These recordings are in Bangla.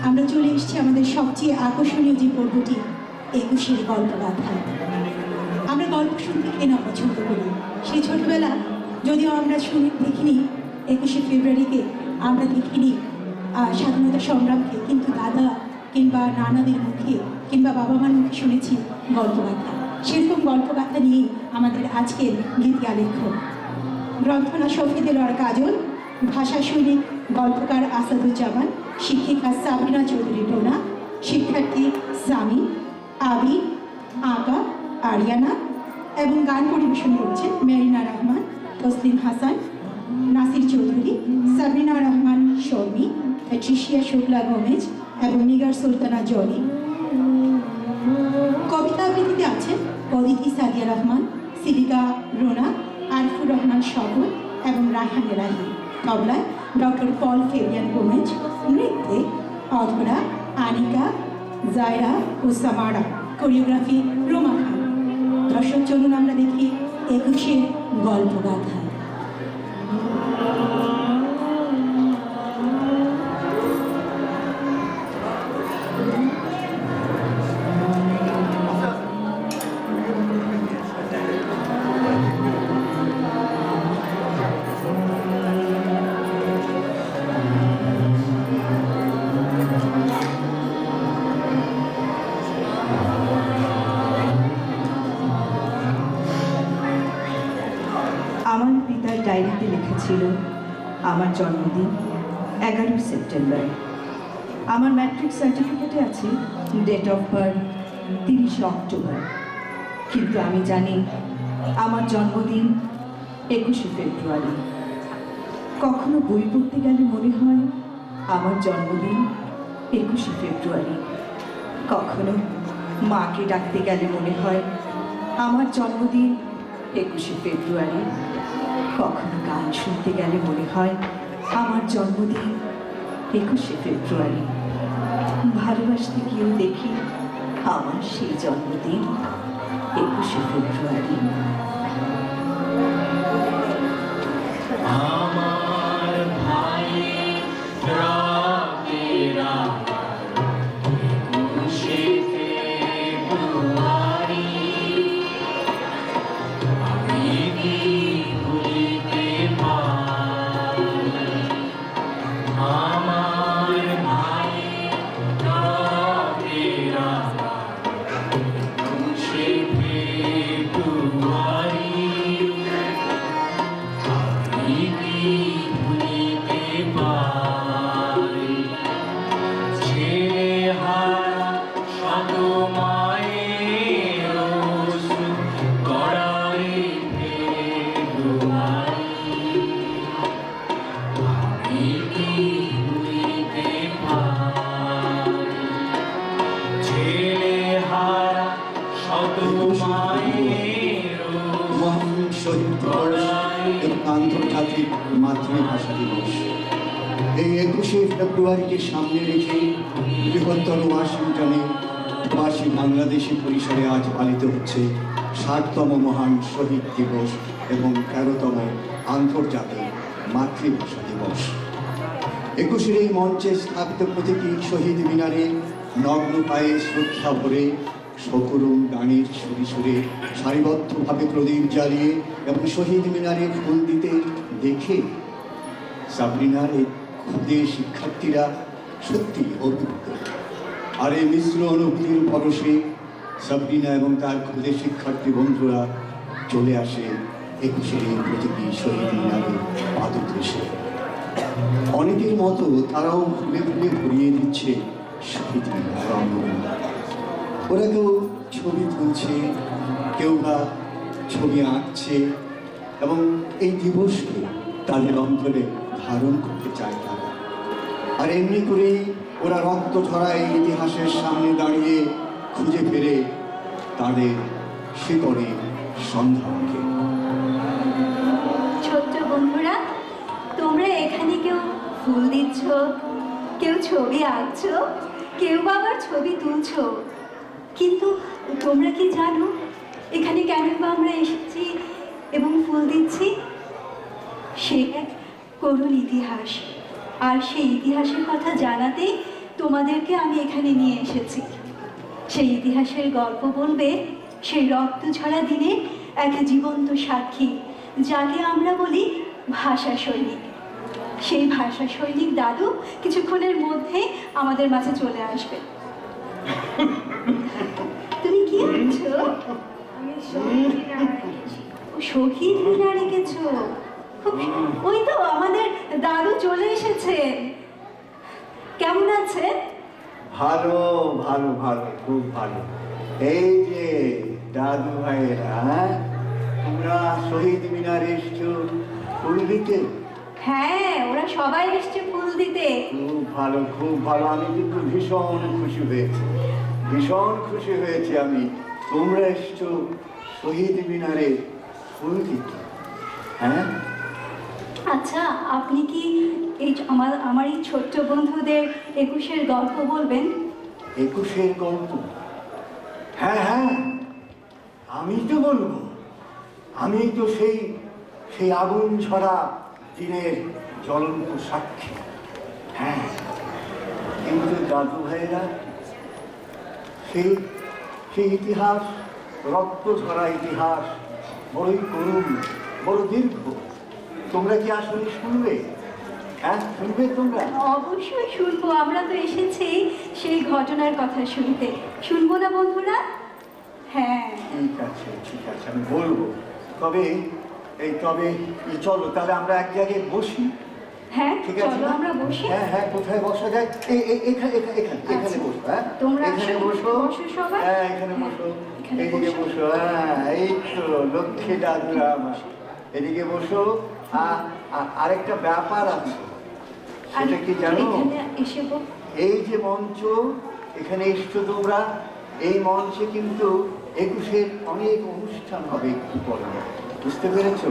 আমরা চলে এসেছি আমাদের সবচেয়ে আকর্ষণীয় যে পর্বটি, 21-এর গল্পগাথা। আমরা গল্প শুনতে কেন পছন্দ করি? সেই ছোটবেলা যদিও আমরা দেখিনি 21শে ফেব্রুয়ারিকে, আমরা দেখিনি স্বাধীনতা সংগ্রামকে, কিন্তু দাদা কিংবা নানাদের মুখে কিংবা বাবা মার মুখে শুনেছি গল্পগাথা। সেরকম গল্পগাথা নিয়েই আমাদের আজকের গীতি আলেখ্য। গ্রন্থনা শফিদুল কাজল, ভাষা সৈনিক গল্পকার আসাদুজ্জামান, শিক্ষিকা সাবিনা চৌধুরী টোনা, শিক্ষার্থী সামি, আবি, আকা, আরিয়ানা এবং গান পরিবেশন করছেন মেরিনা রহমান, তসলিম হাসান, নাসির চৌধুরী, সাবিনা রহমান শর্মী, ট্রিশিয়া শুক্লা গোমেজ এবং নিগার সুলতানা জলি। কবিতা আবৃত্তিতে আছেন অদিতি সাদিয়া রহমান, সিদিকা রোনা, আরিফুর রহমান শবন এবং রায়হান রাহি। তবলায় ডক্টর পল ফেবিয়ান গোমেজ। নৃত্যে অধরা, আনিকা, জায়রা ও সামারা। কোরিওগ্রাফি রোমা খান। দর্শক চলুন আমরা দেখি 21-এর গল্পগাথা। আমার পিতার ডায়েরিতে লেখা ছিল আমার জন্মদিন 11 সেপ্টেম্বর। আমার ম্যাট্রিক সার্টিফিকেটে আছে ডেট অফ বার্থ 30 অক্টোবর। কিন্তু আমি জানি আমার জন্মদিন 21শে ফেব্রুয়ারি। কখনো বই পড়তে গেলে মনে হয় আমার জন্মদিন 21শে ফেব্রুয়ারি। কখনো মাকে ডাকতে গেলে মনে হয় আমার জন্মদিন 21শে ফেব্রুয়ারি। কখনো গান শুনতে গেলে মনে হয় আমার জন্মদিন 21শে ফেব্রুয়ারি। ভালোবাসতে গিয়েও দেখি আমার সেই জন্মদিন 21শে ফেব্রুয়ারি। আমার ভাই রাতেরা 21শে ফেব্রুয়ারি, আমি কি ভুলিতে পারি? আমার ভাই রাতেরা 21শে ফেব্রুয়ারি, আমি কি ভুলিতে পারি? ছেলে হারা শত মায়ের অশ্রু গড়াই ফেব্রুয়ারি, আমি কি ভুলিতে পারি? ছেলে হারা শত মায়ের মহান শহীদ দিবস এবং আন্তর্জাতিক মাতৃভাষা দিবস। এই 21শে ফেব্রুয়ারিকে সামনে রেখে বৃহত্তর ওয়াশিংটনে প্রবাসী বাংলাদেশি পরিসরে আজ পালিত হচ্ছে 60তম মহান শহীদ দিবস এবং 13তম আন্তর্জাতিক মাতৃভাষা দিবস। 21-এর এই মঞ্চে স্থাপিত প্রতীকী শহীদ মিনারে নগ্ন পায়ে শ্রদ্ধা ভরে সকরুণ গানের সুরে সুরে সারিবদ্ধভাবে প্রদীপ জ্বালিয়ে এবং শহীদ মিনারে ফুল দিতে দেখে সাবরিনার এই ক্ষুদে শিক্ষার্থীরা সত্যি অভিভূত। আর এই মিশ্র অনুভূতির পরশে সাবরিনা এবং তার ক্ষুদে শিক্ষার্থী বন্ধুরা চলে আসে 21-এর এই প্রতীকী শহীদ মিনারে পাদদেশে। অনেকের মতো তারাও ফুলে ফুলে ভরিয়ে দিচ্ছে শহীদ মিনার অঙ্গন। ওরা কেউ ছবি তুলছে, কেউ বা ছবি আঁকছে এবং এই দিবসকে তাদের অন্তরে ধারণ করতে চায় তারা। আর এমনি করেই ওরা রক্ত ঝরা এই ইতিহাসের সামনে দাঁড়িয়ে খুঁজে ফেরে তাদের শিকড়ে সন্ধানকে। ছোট্ট বন্ধুরা, তোমরা এখানে কেউ ফুল দিচ্ছ, কেউ ছবি আঁকছো, কেউ আবার ছবি তুলছো। কিন্তু তোমরা কি জানো এখানে কেন বা আমরা এসেছি এবং ফুল দিচ্ছি? সে এক করুণ ইতিহাস, আর সেই ইতিহাসের কথা জানাতেই তোমাদেরকে আমি এখানে নিয়ে এসেছি। সেই ইতিহাসের গল্প বলবে সেই রক্ত ঝরা দিনে এক জীবন্ত সাক্ষী, যাকে আমরা বলি ভাষা সৈনিক। সেই ভাষা সৈনিক দাদু কিছুক্ষণের মধ্যে আমাদের মাঝে চলে আসবে। তুমি কি বলছো? শহীদ মিনার রেখেছো? ওই তো আমাদের দাদু চলে এসেছেন। কেমন আছে? ভালো ভালো ভালো, খুব ভালো। এই যে দাদু ভাইয়েরা, তোমরা শহীদ মিনারে এসছো ফুল দিতে? হ্যাঁ, ওরা সবাই এসছে ফুল দিতে। খুব ভালো, খুব ভালো। আমি কিন্তু ভীষণ খুশি হয়েছি, ভীষণ খুশি হয়েছি আমি। তোমরা এসছো শহীদ মিনারে ফুল দিতে। হ্যাঁ, আচ্ছা, আপনি কি এই আমার এই ছোট্ট বন্ধুদের 21-এর গল্প বলবেন? 21-এর গল্প? হ্যাঁ হ্যাঁ, আমি তো বলবো। আমি তো সেই সেই আগুন ছড়া দিনের জ্বলন্ত সাক্ষী। হ্যাঁ, কিন্তু দাদু ভাইয়েরা, সেই সেই ইতিহাস, রক্ত ঝরা ইতিহাস বড়ই করুণ, বড় দীর্ঘ। তোমরা কি আসলে শুনবে? হ্যাঁ, শুনবে তোমরা? অবশ্যই শুনবো, আমরা তো এসেছি সেই ঘটনার কথা শুনতে। শুনবো না বন্ধুরা? হ্যাঁ, ঠিক আছে, ঠিক আছে, আমি বলবো। তবে চলো তাহলে আমরা এক জায়গায় বসি। হ্যাঁ, ঠিক আছে, চলো আমরা বসি। হ্যাঁ হ্যাঁ, কোথায় বসা যায়? এখানে এখানে বসো। হ্যাঁ, তোমরা এখানে আসো, বসো। বসো সবাই। হ্যাঁ, এখানে বসো, এখানে এদিকে বসো। বসো। হ্যাঁ, এই তো লক্ষ্মী দাদুরা আমার। এদিকে বসো। আরেকটা ব্যাপার আছে, সেটা কি জানো? এখানে এসে এই যে মঞ্চ, এখানে এসছো তোমরা, এই মঞ্চে কিন্তু 21-এর অনেক অনুষ্ঠান হবে একটু পরে। বুঝতে পেরেছো?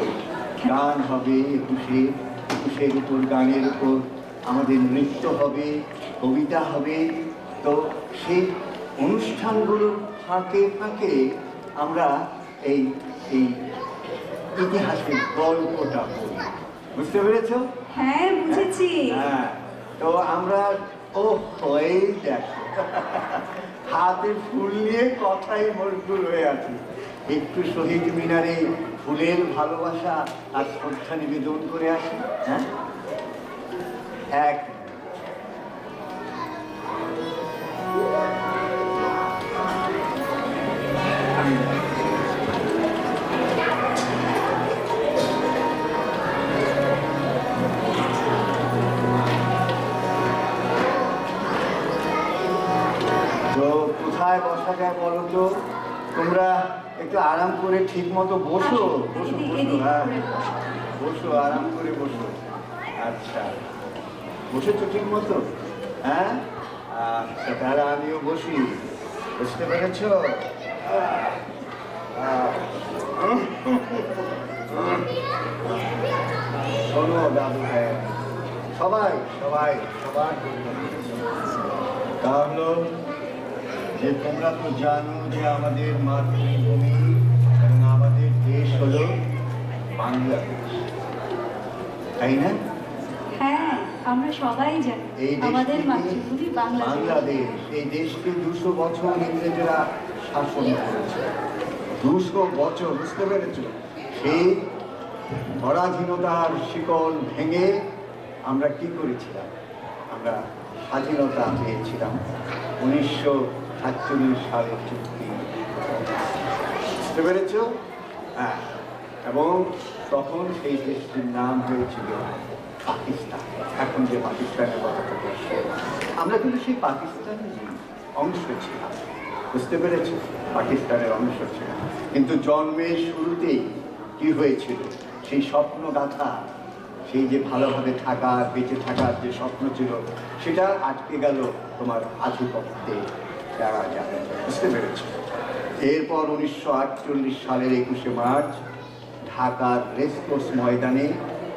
গান হবে 21-এর উপর, গানের উপর আমাদের নৃত্য হবে, কবিতা হবে। তো সেই অনুষ্ঠানগুলোর ফাঁকে ফাঁকে আমরা এই এই ইতিহাসের গল্পটা পড়ি। বুঝতে পেরেছো? হ্যাঁ, বুঝেছি। হ্যাঁ, তো আমরা এই দেখো, হাতে ফুল নিয়ে কথাই মশগুল হয়ে আছি। একটু শহীদ মিনারে ফুলের ভালোবাসা আর শ্রদ্ধা নিবেদন করে আসি। হ্যাঁ, এক তো কোথায় বসা যায় বলো তো? তোমরা একটু আরাম করে ঠিক মতো বসো, বসো বসো। হ্যাঁ, বসো, আরাম করে বসো। আচ্ছা, বসেছো ঠিক মতো? হ্যাঁ, আচ্ছা, তাহলে আমিও বসি। বুঝতে পেরেছো? শোনো দাদু ভাই, সবাই সবাই সবার তা হলো যে তোমরা তো জানো যে আমাদের মাতৃভূমি এবং আমাদের দেশ হলো বাংলাদেশ, তাই না? হ্যাঁ, আমরা সবাই জানি এই আমাদের দেশটিকে মাতৃভূমি বাংলাদেশ। বাংলাদেশ, এই দেশকে 200 বছর ইংরেজরা শাসন করেছে। 200 বছর, বুঝতে পেরেছ? সেই পরাধীনতার শিকল ভেঙে আমরা কি করেছিলাম? আমরা স্বাধীনতা পেয়েছিলাম 1947 সালের চুক্তি। বুঝতে পেরেছ? হ্যাঁ, এবং তখন সেই দেশটির নাম হয়েছিল পাকিস্তান। এখন যে পাকিস্তানের কথাটা বলছে, আমরা কিন্তু সেই পাকিস্তানের অংশ ছিলাম। বুঝতে পেরেছ? পাকিস্তানের অংশ ছিলাম, কিন্তু জন্মের শুরুতেই কি হয়েছিল? সেই স্বপ্ন গাথা, সেই যে ভালোভাবে থাকার, বেঁচে থাকার যে স্বপ্ন ছিল, সেটা আটকে গেল তোমার আধিপত্যে। যারা যাবে, বুঝতে পেরেছ? এরপর 1948 সালের 21শে মার্চ ঢাকার রেসকোর্স ময়দানে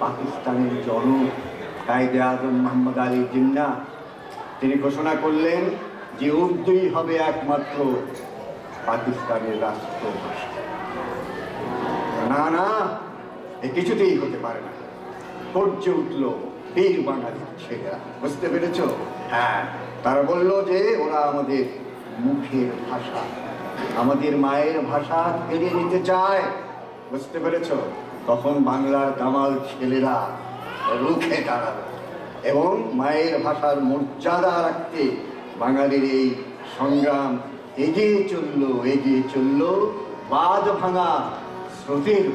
পাকিস্তানের জনক কায়েদে আজম মোহাম্মদ আলী জিন্নাহ তিনি ঘোষণা করলেন যে উর্দুই হবে একমাত্র পাকিস্তানের রাষ্ট্রভাষা। না না, এ কিছুতেই হতে পারে না। গর্জে উঠল বীর বাঙালির ছেলেরা, বুঝতে পেরেছ? হ্যাঁ, তারা বলল যে ওরা আমাদের মুখের ভাষা, আমাদের মায়ের ভাষা কেড়ে নিতে চায়, বুঝতে পেরেছ? তখন বাংলার দামাল ছেলেরা রুখে দাঁড়ালো এবং মায়ের ভাষার মর্যাদা রাখতে বাঙালির এই সংগ্রাম এগিয়ে চলল বাঁধ ভাঙা স্রোতের।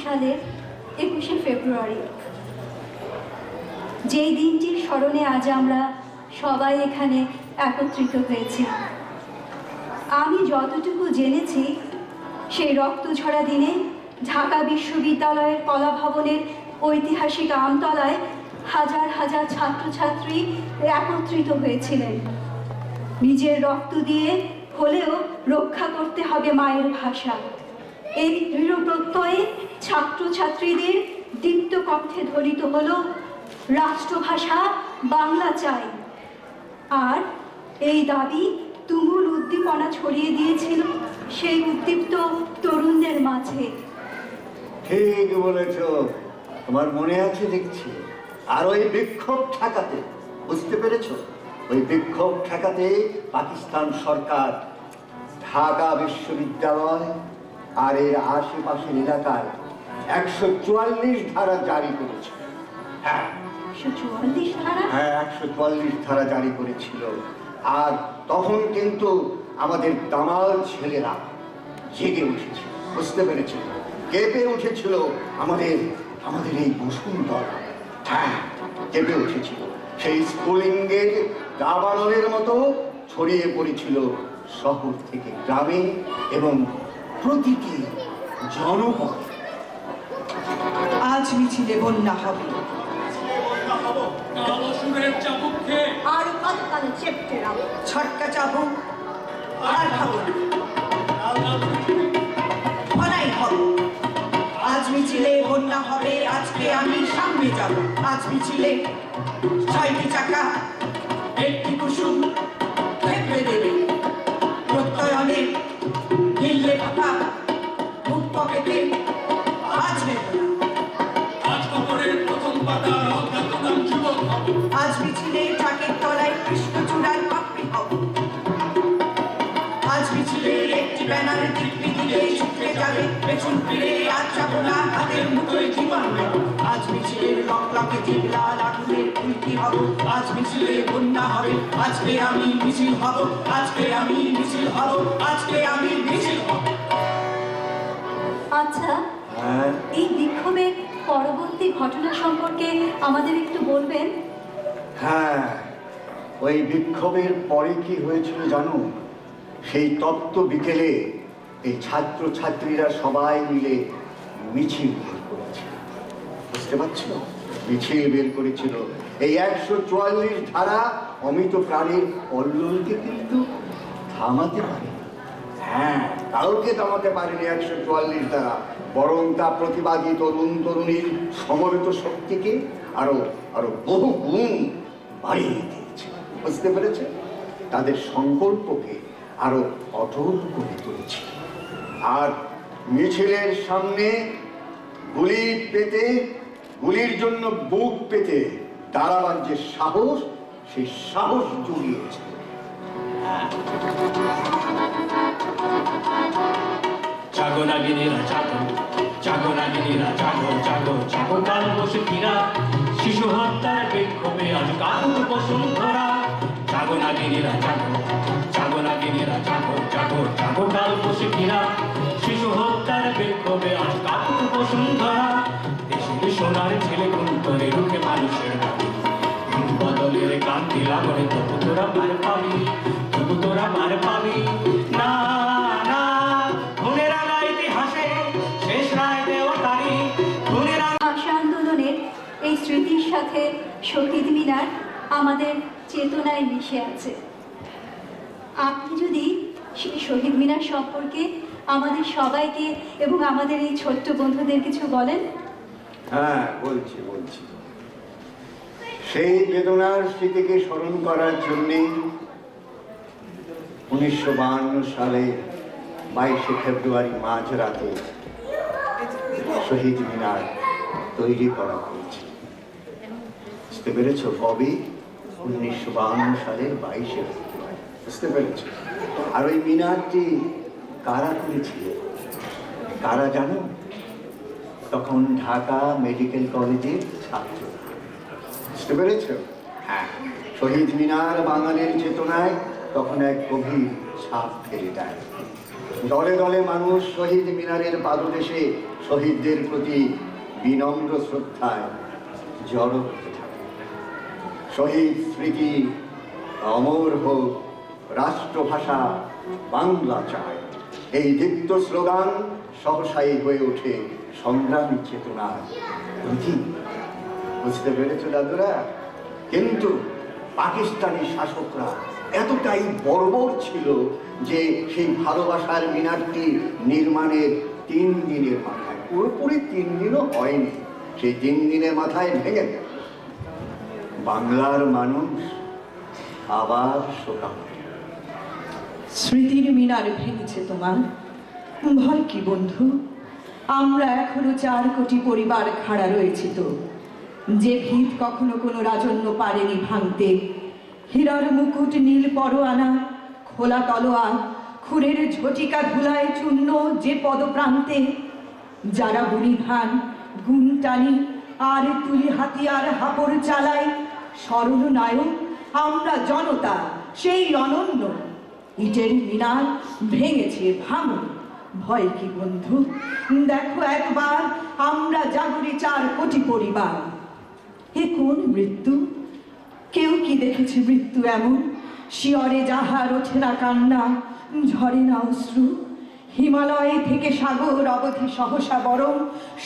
সালের 21শে ফেব্রুয়ারি, যেই দিনটির স্মরণে আজ আমরা সবাই এখানে একত্রিত হয়েছি। আমি যতটুকু জেনেছি, সেই রক্তঝরা দিনে ঢাকা বিশ্ববিদ্যালয়ের কলা ভবনের ঐতিহাসিক আমতলায় হাজার হাজার ছাত্রছাত্রী একত্রিত হয়েছিলেন। নিজের রক্ত দিয়ে হলেও রক্ষা করতে হবে মায়ের ভাষা। এই দৃঢ় প্রত্যয়ে ছাত্রছাত্রীদের দীপ্ত কণ্ঠে ধ্বনিত হল রাষ্ট্রভাষা বাংলা চাই। আর এই দাবি তুমুল উদ্দীপনা ছড়িয়ে দিয়েছিল সেই উদ্দীপ্ত তরুণদের মাঝে। ঠিক বলেছ, তোমার মনে আছে দেখছি। আর ওই বিক্ষোভ ঠেকাতে, বুঝতে পেরেছ, ওই বিক্ষোভ ঠেকাতে পাকিস্তান সরকার ঢাকা বিশ্ববিদ্যালয় আর এর আশেপাশের এলাকায় 144 ধারা জারি করেছে। হ্যাঁ, 144 ধারা? হ্যাঁ, 144 ধারা জারি করেছিল। আর তখন কিন্তু আমাদের দামাল ছেলেরা জেগে উঠেছিল, বুঝতে পেরেছিল, কেঁপে উঠেছিল আমাদের এই বসুন্ধরা। হ্যাঁ, কেঁপে উঠেছিল। সেই স্ফুলিঙ্গের দাবানলের মতো ছড়িয়ে পড়েছিল শহর থেকে গ্রামে এবং প্রতিটি জনপদে। আজ মিছিলে বন্যা হবে, আর কতকালে চেপতে রাখো, ছটকা চাবুক আর খাবো অনাই হবে। আজ মিছিলে বন্যা হবে, আজকে আমি সামনে যাব। আজ মিছিলে 6টি চাকা, একটি কুসুম থেপড়ে দেবে। প্রত্যয়নে নীলে কথা বুক পকেটে আজ নেব। আজ মিছিলে চাকের তলায় কৃষ্ণচূড়ার পাপড়ি হব। আজ মিছিলে একটি ব্যানার দিব্যি দিলে ছুটে যাবে, পেছন ফিরে আজ যাবো না, হাতের মুঠোয় জীবন নেব। আজ মিছিলের লকলকে জিগলাল আগুনের ফুলকি হব। আজ মিছিলে বন্যা হবে, আজকে আমি মিছিল হব, আজকে আমি মিছিল হব, আজকে আমি মিছিল হব। সেই ঘটনা সম্পর্কে আমাদের একটু বলবেন? হ্যাঁ, ওই বিক্ষোভের পরে কি হয়েছিল জানো? সেই তত্ত্ব বিকেলে এই ছাত্রছাত্রীরা সবাই মিলে মিছিল বের করেছিল। বুঝতে পারছো? মিছিল বের করেছিল। এই 144 ধারা অমিত প্রাণীর কল্লোলকে কিন্তু থামাতে পারে। হ্যাঁ, কাউকে থামাতে পারেনি 144 ধারা, বরং তা প্রতিবাদী তরুণ তরুণীর সমবেত শক্তিকে আরো আরো বহু গুণ বাড়িয়ে দিয়েছে। বুঝতে পেরেছে? তাদের সংকল্পকে আরো অটল করে তুলেছে। আর মিছিলের সামনে গুলি পেতে, গুলির জন্য বুক পেতে দাঁড়াবার যে সাহস, সেই সাহস জুগিয়েছে। জাগো নাগিনীরা জাগো, জাগো নাগিনীরা জাগো, জাগো জাগো কাল বসুকিরা, শিশু হত্যার বিক্ষোভে আজ কাকুর বসুন্ধরা। জাগো নাগিনীরা জাগো, জাগো নাগিনীরা জাগো, জাগো জাগো কাল বসুকিরা, শিশু হত্যার বিক্ষোভে আজ কাকুর বসুন্ধরা। দেশের সোনার ছেলে গুণ করে রুখে মানুষের দাবি, বদলের ক্রান্তি লাগরে তবু তোরা মার পাবি, তবু তোরা মার পাবি না। ভাষা আন্দোলনের এই স্মৃতির সাথে শহীদ মিনার আমাদের চেতনায় মিশে আছে। আপনি যদি সেই শহীদ মিনার সম্পর্কে আমাদের সবাইকে এবং আমাদের এই ছোট্ট বন্ধুদের কিছু বলেন। হ্যাঁ, বলছি। সেই বেদনার স্মৃতিকে স্মরণ করার জন্যে 1952 সালে 22শে ফেব্রুয়ারি মাঝরাতে শহীদ মিনার তৈরি করা হয়েছে। বুঝতে পেরেছ? কবে? 1952 সালের 22শে ফেব্রুয়ারি। বুঝতে পেরেছ? আর ওই মিনারটি কারা করেছিল? কারা জানো? তখন ঢাকা মেডিকেল কলেজের ছাত্র। বুঝতে পেরেছ? হ্যাঁ, শহীদ মিনার বাঙালির চেতনায় তখন এক গভীর ছাপ ফেলে দেয়। দলে দলে মানুষ শহীদ মিনারের পাদদেশে শহীদদের প্রতি বিনম্র শ্রদ্ধায় জড়ো হতে থাকে। শহীদ স্মৃতি অমর হোক, রাষ্ট্রভাষা বাংলা চায়, এই দীপ্ত স্লোগান সহসাই হয়ে ওঠে সংগ্রামী চেতনার প্রতীক। বুঝতে পেরেছ দাদুরা? কিন্তু পাকিস্তানি শাসকরা এতটাই বর্বর ছিল যে সেই ভালোবাসার মিনারটি নির্মাণের 3 দিনের মাথায়, পুরোপুরি 3 দিনও হয়নি, সেই 3 দিনের মাথায় ভেঙে গেল। বাংলার মানুষ আবার শোকাহত। স্মৃতির মিনার ভেঙেছে তোমার, ভয় কি বন্ধু? আমরা এখনো 4 কোটি পরিবার খাড়া রয়েছি তো, যে ভিত কখনো কোনো রাজন্য পারেনি ভাঙতে। হীরার মুকুট, নীল পরোয়ানা, খোলা তলোয়ার, খুরের ঝটিকা ধুলায় চূর্ণ যে পদপ্রান্তে, যারা বুড়ি ধান গুণ টানি আর তুলি হাতিয়ার হাপড় চালায়, সরল নায়ক আমরা জনতা সেই অনন্য। ইটের মিনার ভেঙেছে, ভাঙো, ভয় কি বন্ধু? দেখো একবার আমরা জাগরি 4 কোটি পরিবার। এ কোন মৃত্যু? কেউ কি দেখেছে মৃত্যু এমন? শিয়রে যাহার ওঠে না কান্না, ঝরে না অশ্রু। হিমালয় থেকে সাগর অবধি সহসা বরং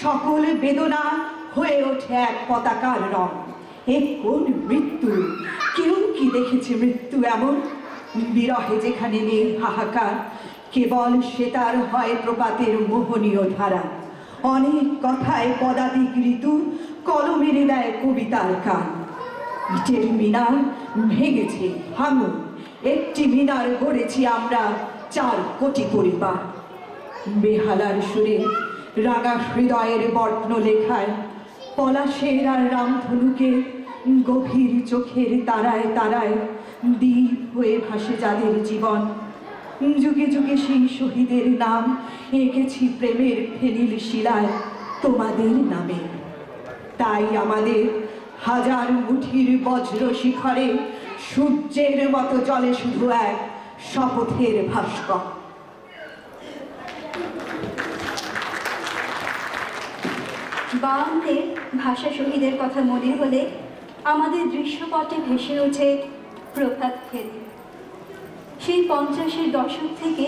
সকল বেদনা হয়ে ওঠে এক পতাকার রং। এ কোন মৃত্যু? কেউ কি দেখেছে মৃত্যু এমন? বিরহে যেখানে নেই হাহাকার, কেবল সেতার হয় প্রপাতের মোহনীয় ধারা। অনেক কথায় পদাতিক ঋতু কলমের দেয় কবিতার কান। ইটের মিনার ভেঙেছে, ভাঙো, একটি মিনার গড়েছি আমরা 4 কোটি পরিবার। বেহালার সুরে রাঙা হৃদয়ের বর্ণ লেখায়, পলাশের আর রামধনুকে গভীর চোখের তারায় তারায় দ্বীপ হয়ে ভাসে যাদের জীবন। যুগে যুগে সেই শহীদের নাম এঁকেছি প্রেমের ফেনিল শিলায় তোমাদের নামে। তাই আমাদের হাজার মুঠির বজ্র শিখরে সূর্যের মতো জলে শুধু এক শপথের ভাস্কর। বায়ান্নের ভাষা শহীদের কথা মনে হলে আমাদের দৃশ্যপটে ভেসে ওঠে প্রভাত ফেরি। সেই 50-এর দশক থেকে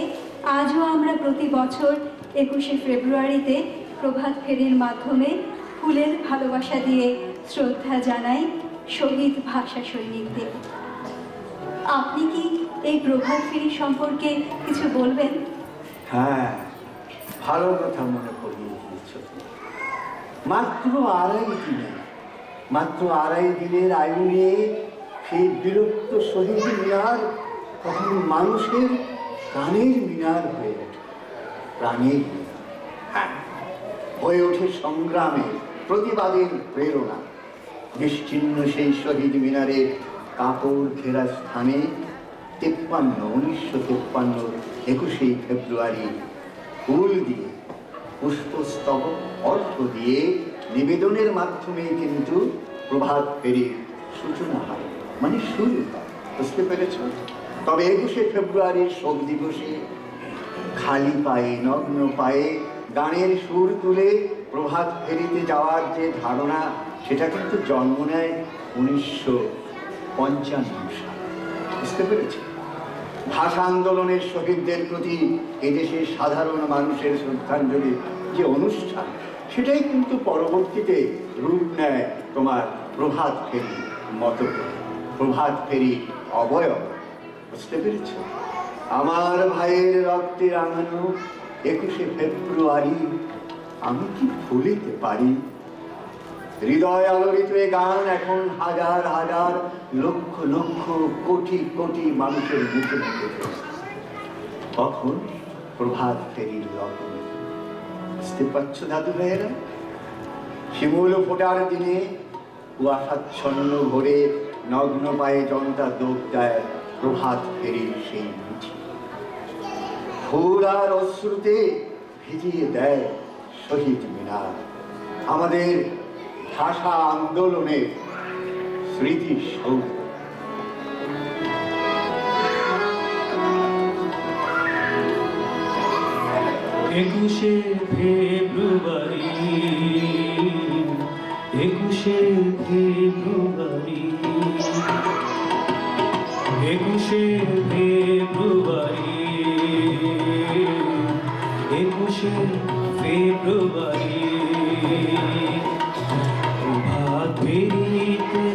আজও আমরা প্রতি বছর 21শে ফেব্রুয়ারিতে প্রভাত ফেরির মাধ্যমে ফুলের ভালোবাসা দিয়ে শ্রদ্ধা জানাই শহীদ ভাষা সৈনিকদের। আপনি কি এই প্রভাত ফেরি সম্পর্কে কিছু বলবেন? হ্যাঁ, ভালো কথা মনে করিয়ে দিয়েছ। মাত্র 2.5 দিনের আয়ু নিয়ে সেই বিলুপ্ত শহীদ মিনার তখন মানুষের প্রাণের মিনার হয়ে ওঠে। প্রাণের হ্যাঁ, হয়ে ওঠে সংগ্রামের, প্রতিবাদের প্রেরণা। নিশ্চিহ্ন সেই শহীদ মিনারের কাপড় ঘেরা স্থানে 1953 21শে ফেব্রুয়ারি ফুল দিয়ে, পুষ্পস্তবক অর্থ দিয়ে, নিবেদনের মাধ্যমে কিন্তু প্রভাত ফেরির সূচনা হয়, মানে শুরু হয়। বুঝতে পেরেছ? তবে 21শে ফেব্রুয়ারির শোক দিবসে খালি পায়ে, নগ্ন পায়ে গানের সুর তুলে প্রভাত ফেরিতে যাওয়ার যে ধারণা, সেটা কিন্তু জন্ম নেয় 1955 সালে। বুঝতে পেরেছি? ভাষা আন্দোলনের শহীদদের প্রতি এদেশের সাধারণ মানুষের শ্রদ্ধাঞ্জলি যে অনুষ্ঠান, সেটাই কিন্তু পরবর্তীতে রূপ নেয় তোমার প্রভাত ফেরি মতো, প্রভাত ফেরি অবয়ব। বুঝতে পেরেছ? আমার ভাইয়ের রক্তে রাঙানো 21শে ফেব্রুয়ারি আমি কি ভুলিতে পারি? হৃদয় আলোড়িত এ গান এখন হাজার হাজার, লক্ষ লক্ষ, কোটি কোটি মানুষের মুখে মুখে। কখন? প্রভাত ফেরির লগনে। বুঝতে পারছ দাদু ভাইয়েরা? শিমুল ফোটার দিনে কুয়াশাচ্ছন্ন ভোরে নগ্ন পায়ে জনতা দৌড় দেয় প্রভাত ফেরির সেই মিছিল। ফুল আর অশ্রুতে ভিজিয়ে দেয় শহীদ মিনার, আমাদের ভাষা আন্দোলনের স্মৃতিসৌধ। 21শে ফেব্রুয়ারি, 21শে ফেব্রুয়ারি, 21শে ফেব্রুয়ারি, 21শে ফেব্রুয়ারি। প্রভাত ফেরিতে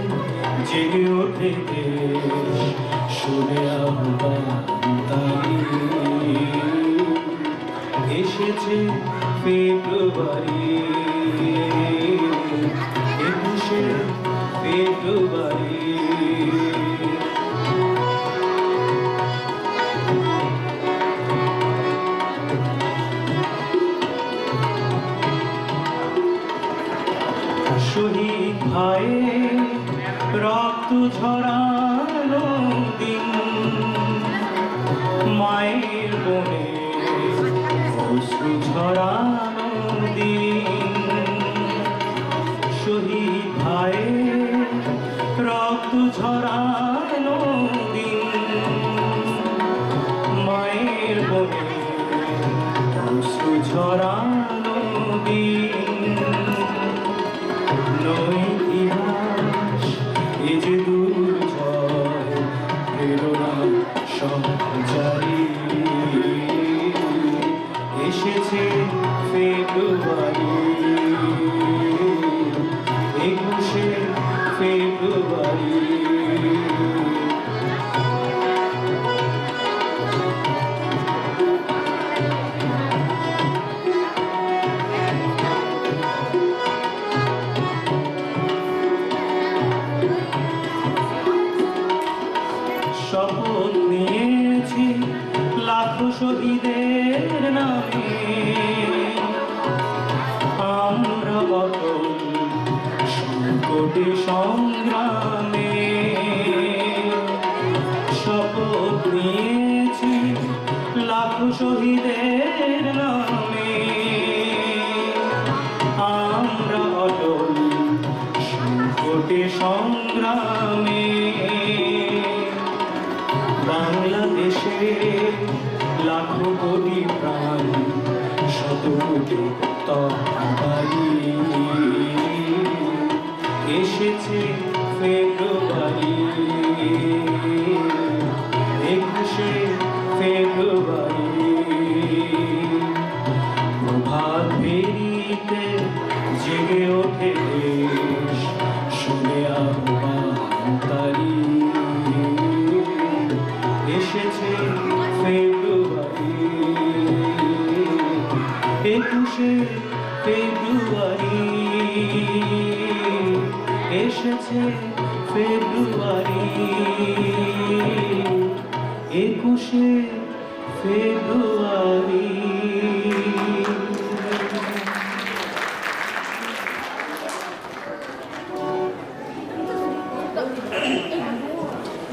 জেগে ওঠে দেশ, শুনে আহ্বান এসেছে ফেব্রুয়ারি, 21শে ফেব্রুয়ারি। শহীদ ভাইয়ের রক্ত ঝরানো দিন, মায়ের বনে অশ্রু ঝরানো দিন। শহীদ ভাইয়ের রক্ত ঝরানো দিন, মায়ের বনে অশ্রু ঝরানো দিন। নয় ইতিহাস এ যে দুর্জয়, প্রেরণা সঞ্চারী। এসেছে ফেব্রুয়ারি, 21শে ফেব্রুয়ারি। শপথ নিয়েছি লাখো শহীদের নামে, আমরা অটল সংকটে সংগ্রামে। শপথ নিয়েছি লাখো শহীদের নামে, আমরা অটল সংকটে সংগ্রামে। বাংলাদেশে লাখো কোটি প্রাণ, শত বাড়ি এসেছে ফেব্রুয়ারি, 21শে ফেব্রুয়ারি। প্রভাত ফেরিতে জেগে ওঠে দেশ, শুনে আহ্বান তারি। এসেছে ফেব্রুয়ারি, 21শে ফেব্রুয়ারি। এসেছে ফেব্রুয়ারি, 21শে ফেব্রুয়ারি।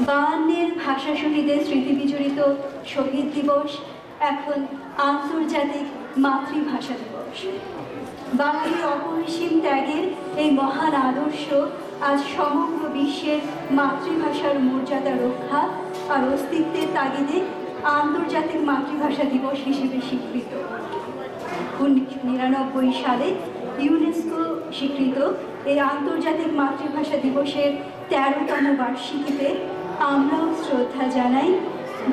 বায়ান্নের ভাষা শহীদের স্মৃতি বিজড়িত শহীদ দিবস এখন আন্তর্জাতিক মাতৃভাষা দিবস। বাঙালির অপরিসীম ত্যাগের এই মহান আদর্শ আজ সমগ্র বিশ্বের মাতৃভাষার মর্যাদা রক্ষা আর অস্তিত্বের তাগিদে আন্তর্জাতিক মাতৃভাষা দিবস হিসেবে স্বীকৃত। 1999 সালে ইউনেস্কো স্বীকৃত এই আন্তর্জাতিক মাতৃভাষা দিবসের 13তম বার্ষিকীতে আমরাও শ্রদ্ধা জানাই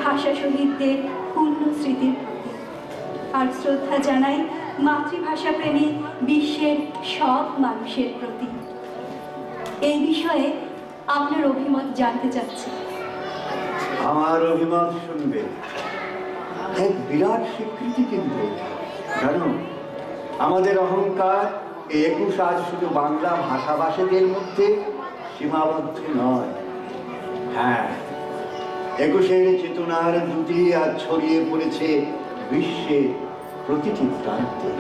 ভাষা শহীদদের পূর্ণ স্মৃতির প্রতি, আর শ্রদ্ধা জানাই মাতৃভাষা প্রেমী বিশ্বের সব মানুষের প্রতি। এই বিষয়ে আপনার অভিমত জানতে চাচ্ছি। আমার অভিমত শুনবে, এক বিরাট স্বীকৃতি কিন্তু জানো। আমাদের অহংকার এই 21 আজ শুধু বাংলা ভাষাভাষীদের মধ্যে সীমাবদ্ধ নয়। হ্যাঁ, 21-এর চেতনার দুটি আজ ছড়িয়ে পড়েছে বিশ্বের প্রতিটি প্রান্তে,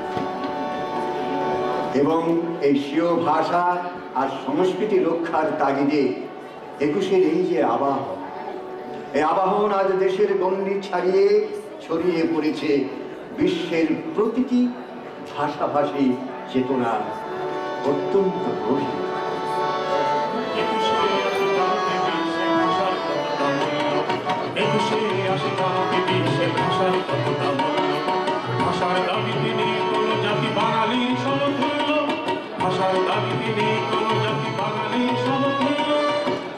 এবং এই স্বীয় ভাষা আর সংস্কৃতি রক্ষার তাগিদে 21-এর এই যে আবাহন, এই আবাহন আজ দেশের গণ্ডি ছাড়িয়ে ছড়িয়ে পড়েছে বিশ্বের প্রতিটি ভাষাভাষী চেতনা অত্যন্ত গভীর। ভাষার দাবিতে নেই কোন জাতি বাঙালির সমতুল্য, ভাষার দাবিতে নেই কোন জাতি বাঙালির সমতুল্য।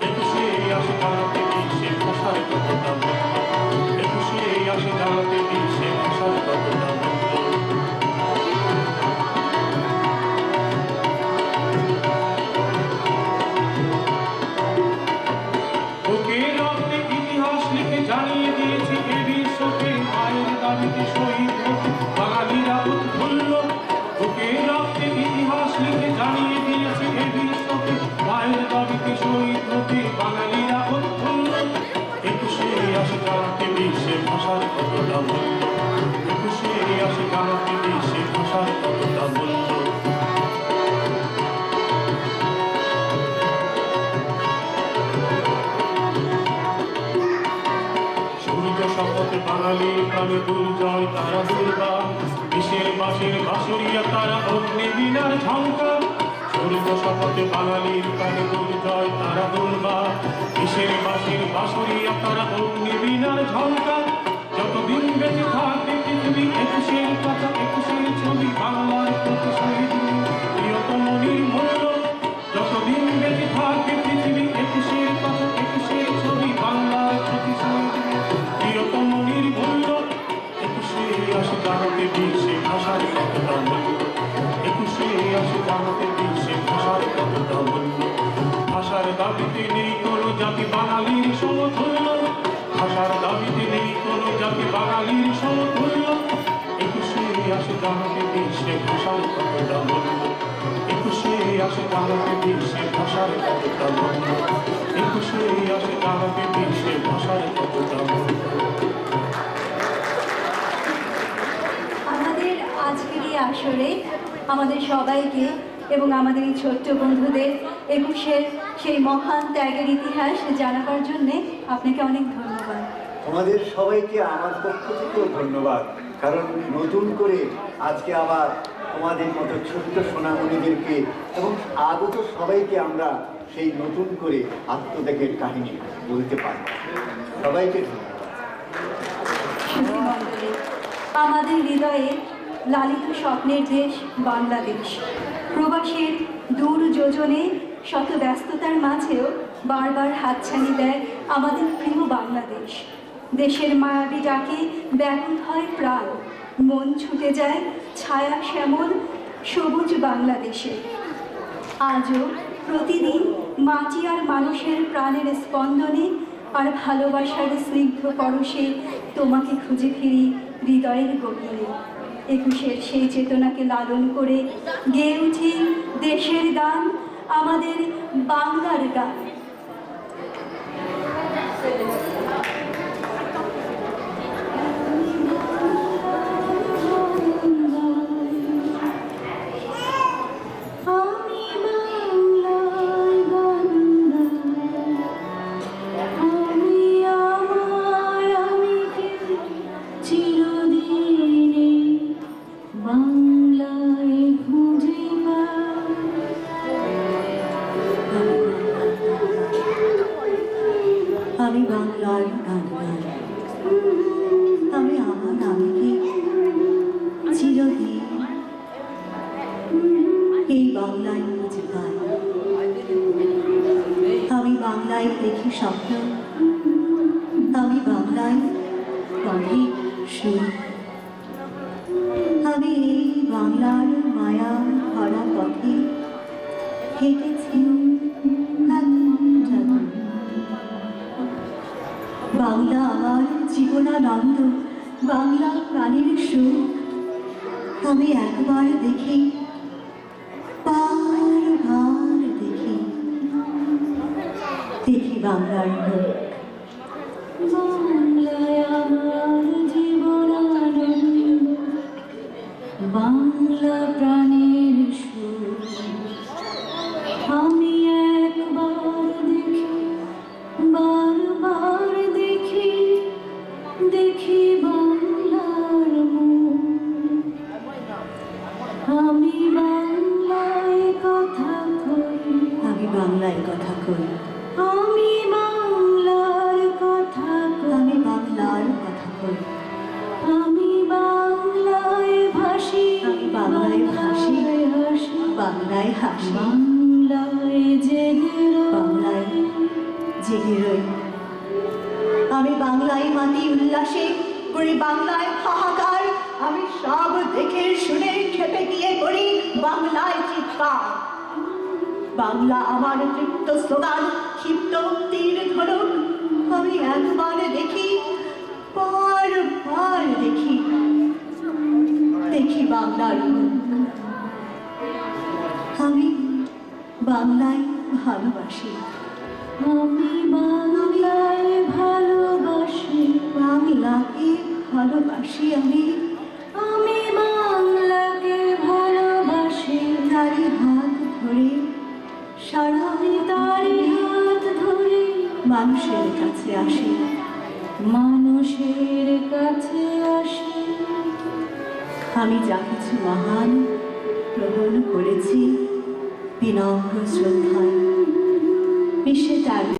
21শে আসে জানাতে বিশ্বে ভাষার কতটা মূল্য, 21শে আসে জানাতে বিশ্বে ভাষার কতটা মূল্য। বুকের রক্তে ইতিহাস লিখে জানিয়ে দিয়েছে এ বিশ্বকে, মায়ের দাবিতে শহীদ হতে বাঙালিরা উৎফুল্ল। বুকের রক্তে ইতিহাস লিখে জানিয়ে দিয়েছে এ বিশ্বকে, মায়ের দাবিতে শহীদ হতে বাঙালিরা উৎফুল্ল। 21শে আসে জানাতে বিশ্বে ভাষার কতটা মূল্য, 21শে আসে জানাতে বিশ্বে ভাষার কতটা মূল্য। শপথে বাঙালি প্রাণে দুর্জয় তারা দুর্গা, বিশের বাসের বাঁশরিয়া তারা অগ্নি বিনার ঝঙ্কার। সূর্য শপথে বাঙালির প্রাণে দুর্জয় তারা দুর্গা, বিশের বাসের বাঁশরিয়া তারা অগ্নি বিনার ঝঙ্কার। যতদিন বেঁচে থাকে পৃথিবী 21-এর কথা, 21-এর ছবি বাংলার প্রতি শহীদ প্রিয়তম নির্মূল্য। যতদিন বেঁচে থাকে পৃথিবী 21-এর কথা, 21-এর ছবি বাংলার প্রতি শহীদ প্রিয়তম নির্মূল্য। 21শে আসে জানাতে বিশ্বে ভাষার কতটা মূল্য, 21শে আসে জানাতে বিশ্বে ভাষার কতটা মূল্য। ভাষার দাবিতে নেই কোনো জাতি বাঙালির সমতুল্য, ভাষার দাবিতে নেই কোনো জাতি বাঙালির সমতুল্য। 21শে আসে জানাতে বিশ্বে ভাষার কতটা মূল্য, 21শে আসে জানাতে বিশ্বে ভাষার কতটা মূল্য, 21শে আসে জানাতে বিশ্বে ভাষার কতটা মূল্য। আমাদের আজকের এই আসরে আমাদের সবাইকে এবং আমাদের এই ছোট্ট বন্ধুদের 21-এর সেই মহান ত্যাগের ইতিহাস জানাবার জন্যে আপনাকে অনেক ধন্যবাদ। তোমাদের সবাইকে আমার পক্ষ থেকেও ধন্যবাদ, কারণ নতুন করে আজকে আবার তোমাদের মতো ছোট্ট সোনামণিদেরকে এবং আগত সবাইকে আমরা সেই নতুন করে আত্মত্যাগের কাহিনী বলতে পারি। সবাইকে ধন্যবাদ। সুধীমণ্ডলী, আমাদের হৃদয়ে লালিত স্বপ্নের দেশ বাংলাদেশ। প্রবাসের দূর যোজনে শত ব্যস্ততার মাঝেও বারবার হাতছানি দেয় আমাদের প্রিয় বাংলাদেশ। দেশের মায়াবী ডাকে ব্যাকুল হয় প্রাণ, মন ছুটে যায় ছায়া শ্যামল সবুজ বাংলাদেশে। আজও প্রতিদিন মাটি আর মানুষের প্রাণের স্পন্দনে আর ভালোবাসার স্নিগ্ধ পরশে তোমাকে খুঁজে ফিরি হৃদয়ের গভীরে। একুশের সেই চেতনাকে লালন করে গেয়ে উঠি দেশের গান, আমাদের বাংলার গান। আমি বাংলার গান গাই, আমি আমার আমিকে চিরদিন এই বাংলায় খুঁজে পাই। আমি বাংলায় দেখি স্বপ্ন, আমি বাংলায় পড়ি সুর। আমি এই বাংলার মায়া ভরা পথে হেঁটেছি বাংলা আমার জীবনানন্দ, বাংলা প্রাণের সুখ। আমি একবার দেখি, বারবার দেখি, দেখি বাংলার মুখ। বাংলায় আমার জীবনানন্দ, বাংলা প্রাণের সুখ। আমি একবার দেখি, বারবার দেখি, দেখি বাংলার মুখ। আমি বাংলায় কথা কই, আমি বাংলায় কথা কই, আমি বাংলার কথা কই, আমি বাংলার কথা কই। আমি বাংলায় ভাসি, আমি বাংলায় ভাসি, হাসি বাংলায় হাসি, বাংলায় জেগে বাংলায় জেগে রই। আমি বাংলায় মাতি উল্লাসে করি, বাংলায় হাহাকার। আমি সব দেখে শুনে খেপে গিয়ে করি বাংলায় চিৎকার। বাংলা আমার তৃপ্ত স্লোগান, ক্ষিপ্ত তীর ধনুক। আমি একবার দেখি, বারবার দেখি, দেখি বাংলার মুখ। আমি বাংলায় ভালোবাসি, আমি বাংলায় ভালোবাসি, বাংলাকে ভালোবাসি। আমি আমি বাংলাকে ভালোবাসি। তারি হাত ধরে সারা, আমি তারি হাত ধরে মানুষের কাছে আসি, মানুষের কাছে আসি। আমি যা কিছু মহান গ্রহণ করেছি বিনম্র শ্রদ্ধায়, মিশে তার